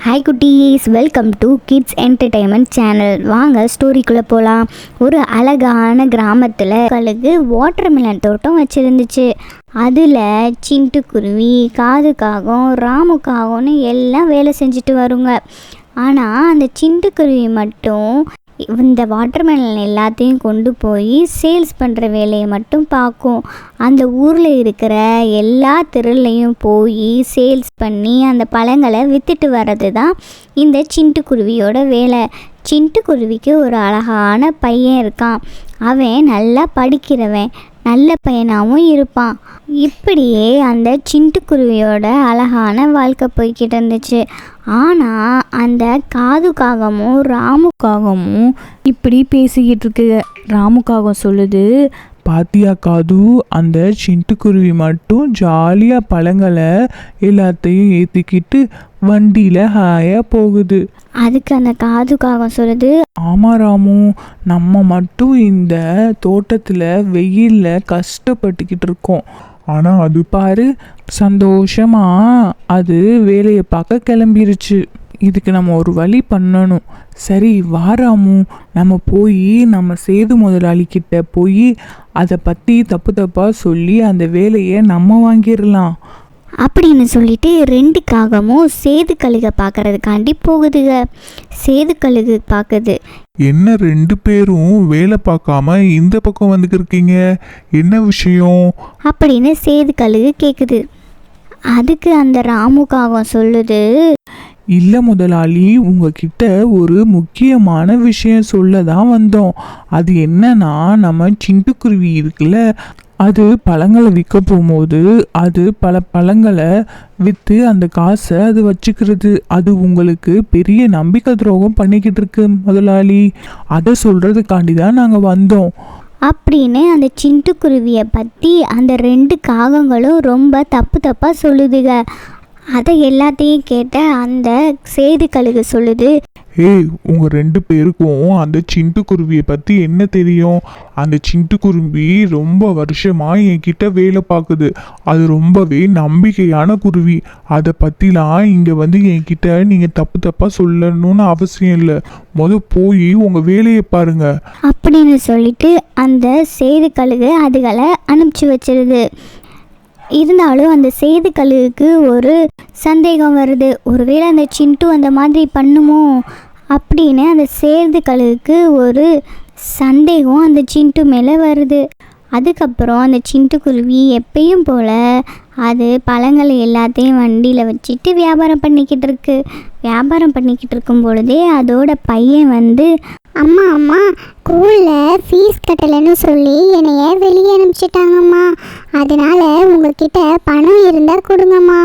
Hi குட்டீஸ், welcome to kids entertainment channel. வாங்க ஸ்டோரிக்குள்ளே போகலாம். ஒரு அழகான கிராமத்தில் கழுகு வாட்டர்மெலன் தோட்டம் வச்சுருந்துச்சு. அதில் சிட்டுக்குருவி, காதுக்காகம், ராமுக்காகம்னு எல்லாம் வேலை செஞ்சுட்டு வருங்க. ஆனால் அந்த சிட்டுக்குருவி மட்டும் இந்த வாட்டர்மெலன் எல்லாத்தையும் கொண்டு போய் சேல்ஸ் பண்ணுற வேலையை மட்டும் பார்க்கும். அந்த ஊரில் இருக்கிற எல்லா தெருலையும் போய் சேல்ஸ் பண்ணி அந்த பழங்களை விற்றுட்டு வர்றது தான் இந்த சிட்டுக்குருவியோட வேலை. சிட்டுக்குருவிக்கு ஒரு அழகான பையன் இருக்கான். அவன் நல்லா படிக்கிறவன், நல்ல பையனாகவும் இருப்பான். இப்படியே அந்த சிட்டுக்குருவியோட அழகான வாழ்க்கை போய்கிட்டு இருந்துச்சு. ஆனால் அந்த காதுக்காகமும் ராமுக்காகமும் இப்படி பேசிக்கிட்டு இருக்கு. ராமுக்காகம் சொல்லுது, பாத்தியா காது, அந்த சிட்டுக்குருவி மட்டும் ஜாலியாக பழங்களை எல்லாத்தையும் ஏற்றிக்கிட்டு வண்டியில் ஹாயாக போகுது. அதுக்கு அந்த காதுக்காகம் சொல்லுது, ஆமாம் ராமு, நம்ம மட்டும் இந்த தோட்டத்தில் வெயிலில் கஷ்டப்பட்டுக்கிட்டு இருக்கோம். ஆனால் அது பாரு, சந்தோஷமாக அது வேலையை பார்க்க கிளம்பிருச்சு. இதுக்கு நம்ம ஒரு வழி பண்ணணும். சரி வாராமு, நம்ம போய் நம்ம சேது முதலாளிக்கிட்ட போய் அதை பற்றி தப்பாக சொல்லி அந்த வேலையை நம்ம வாங்கிடலாம் அப்படின்னு சொல்லிட்டு ரெண்டு காகமும் சேது கழுகை பார்க்கறதுக்காண்டி போகுதுங்க. சேது கழுகு பார்க்குது. என்ன ரெண்டு பேரும் வேலை பார்க்காம இந்த பக்கம் வந்துக்கிருக்கீங்க, என்ன விஷயம் அப்படின்னு சேது கழுகு கேட்குது. அதுக்கு அந்த ராமுக்காகம் சொல்லுது, இல்லை முதலாளி, உங்ககிட்ட ஒரு முக்கியமான விஷயம் சொல்ல தான் வந்தோம். அது என்னன்னா, நம்ம சிட்டுக்குருவி இருக்குல்ல, அது பழங்களை விற்க போகும்போது அது பல பழங்களை விற்று அந்த காசை அது வச்சுக்கிறது. அது உங்களுக்கு பெரிய நம்பிக்கை துரோகம் பண்ணிக்கிட்டு இருக்கு முதலாளி. அதை சொல்கிறதுக்காண்டி தான் நாங்கள் வந்தோம் அப்படின்னு அந்த சிட்டுக்குருவியை பற்றி அந்த ரெண்டு காகங்களும் ரொம்ப தப்பாக சொல்லுதுங்க. அதை எல்லாத்தையும் கேட்ட அந்த சேது கழுகு சொல்லுது, ஏய், உங்கள் ரெண்டு பேருக்கும் அந்த சிட்டுக்குருவியை பற்றி என்ன தெரியும்? அந்த சிட்டுக்குருவி ரொம்ப வருஷமாக என்கிட்ட வேலை பார்க்குது. அது ரொம்பவே நம்பிக்கையான குருவி. அதை பற்றிலாம் இங்கே வந்து என்கிட்ட நீங்கள் தப்பாக சொல்லணும்னு அவசியம் இல்லை. போய் உங்கள் வேலையை பாருங்க அப்படின்னு சொல்லிட்டு அந்த சேது கழுகு அதுகளை அனுப்பிச்சி வச்சிருது. இருந்தாலும் அந்த சேது கழுகுக்கு ஒரு சந்தேகம் வருது. ஒருவேளை அந்த சிண்டு அந்த மாதிரி பண்ணுமோ அப்படின்னு அந்த சேது கழுகுக்கு ஒரு சந்தேகம் அந்த சிண்டு மேலே வருது. அதுக்கப்புறம் அந்த சிட்டுக்குருவி எப்பயும் போல் அது பழங்களை எல்லாத்தையும் வண்டியில் வச்சுட்டு வியாபாரம் பண்ணிக்கிட்டு இருக்கு. வியாபாரம் பண்ணிக்கிட்டு இருக்கும் பொழுதே அதோட பையன் வந்து, அம்மா அம்மா, ஸ்கூலில் ஃபீஸ் கட்டலைன்னு சொல்லி என்னைய வெளியே அனுப்பிச்சிட்டாங்கம்மா. அதனால உங்ககிட்ட பணம் இருந்தால் கொடுங்கம்மா,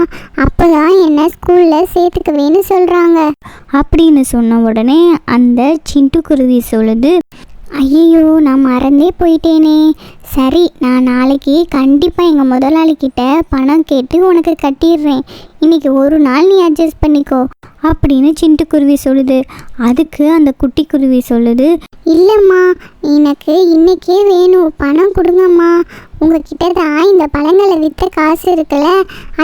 அப்போ தான் என்னை ஸ்கூலில் சேர்த்துக்குவேன்னு சொல்கிறாங்க அப்படின்னு சொன்ன உடனே அந்த சிட்டுக்குருவி சொல்லுது, ஐயோ, நான் மறந்தே போயிட்டேனே. சரி, நான் நாளைக்கு கண்டிப்பாக எங்கள் முதலாளிக்கிட்ட பணம் கேட்டு உனக்கு கட்டிடுறேன். இன்றைக்கி ஒரு நாள் நீ அட்ஜஸ்ட் பண்ணிக்கோ அப்படின்னு சிட்டுக்குருவி சொல்லுது. அதுக்கு அந்த குட்டிக்குருவி சொல்லுது, இல்லைம்மா, எனக்கு இன்றைக்கே வேணும், பணம் கொடுங்கம்மா. உங்ககிட்ட தான் இந்த பழங்களை விற்ற காசு இருக்குல்ல,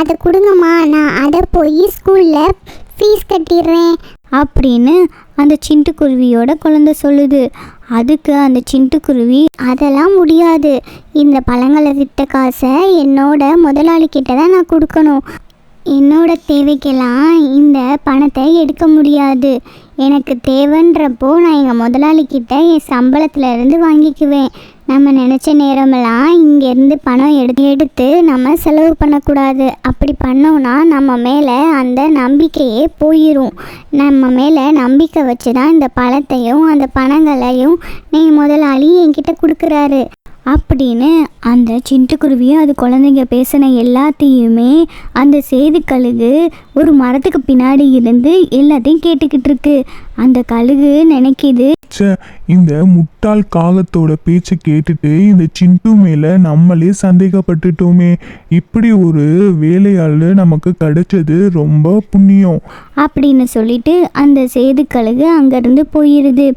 அதை கொடுங்கம்மா, நான் அதை போய் ஸ்கூலில் ஃபீஸ் கட்டிடுறேன் அப்படின்னு அந்த சிட்டுக்குருவியோட குழந்தை சொல்லுது. அதுக்கு அந்த சிட்டுக்குருவி, அதெல்லாம் முடியாது, இந்த பழங்களை விற்ற காசை என்னோட முதலாளிக்கிட்ட தான் நான் கொடுக்கணும். என்னோட தேவைக்கெல்லாம் இந்த பணத்தை எடுக்க முடியாது. எனக்கு தேவைன்றப்போ நான் எங்கள் முதலாளிக்கிட்ட என் சம்பளத்துலேருந்து வாங்கிக்குவேன். நம்ம நினச்ச நேரமெல்லாம் இங்கேருந்து பணம் எடுத்து நம்ம செலவு பண்ணக்கூடாது. அப்படி பண்ணோன்னா நம்ம மேலே அந்த நம்பிக்கையே போயிடும். நம்ம மேலே நம்பிக்கை வச்சு தான் இந்த பழத்தையும் அந்த பணங்களையும் என் முதலாளி என்கிட்ட கொடுக்குறாரு அப்படின்னு அந்த சிட்டுக்குருவியும் அது குழந்தைங்க பேசின எல்லாத்தையுமே அந்த சேது கழுகு ஒரு மரத்துக்கு பின்னாடி இருந்து எல்லாத்தையும் கேட்டுக்கிட்டு இருக்கு. அந்த கழுகு நினைக்கிது, இந்த முட்டாள் காகத்தோட பேச்சை கேட்டுட்டு இந்த சிண்டு மேலே நம்மளே சந்தேகப்பட்டுட்டோமே. இப்படி ஒரு வேலையாள் நமக்கு கிடைச்சது ரொம்ப புண்ணியம் அப்படின்னு சொல்லிட்டு அந்த சேது கழுகு அங்கேருந்து போயிடுது.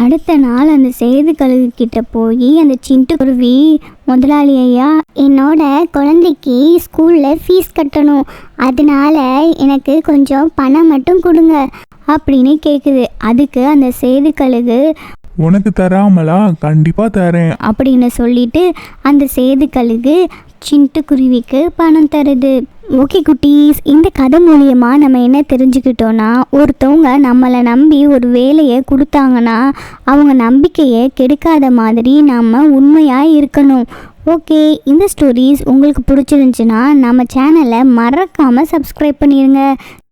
அடுத்த நாள் அந்த சேது கழுகு கிட்ட போய் அந்த சிட்டுக்குருவி, முதலாளி ஐயா, என்னோட குழந்தைக்கு ஸ்கூலில் ஃபீஸ் கட்டணும், அதனால எனக்கு கொஞ்சம் பணம் மட்டும் கொடுங்க அப்படின்னு கேட்குது. அதுக்கு அந்த சேது கழுகு உனக்கு தராமலா? கண்டிப்பா தரேன். அப்படின்னு சொல்லிட்டு அந்த சேது கழுகு சிட்டுக்குருவிக்கு பணம் தருது. ஓகே குட்டீஸ், இந்த கதை மூலியமாக நம்ம என்ன தெரிஞ்சுக்கிட்டோன்னா, ஒருத்தவங்க நம்மளை நம்பி ஒரு வேலையை கொடுத்தாங்கன்னா அவங்க நம்பிக்கையை கெடுக்காத மாதிரி நம்ம உண்மையாக இருக்கணும். ஓகே, இந்த ஸ்டோரிஸ் உங்களுக்கு பிடிச்சிருந்துச்சுன்னா நம்ம சேனலை மறக்காமல் சப்ஸ்கிரைப் பண்ணிடுங்க.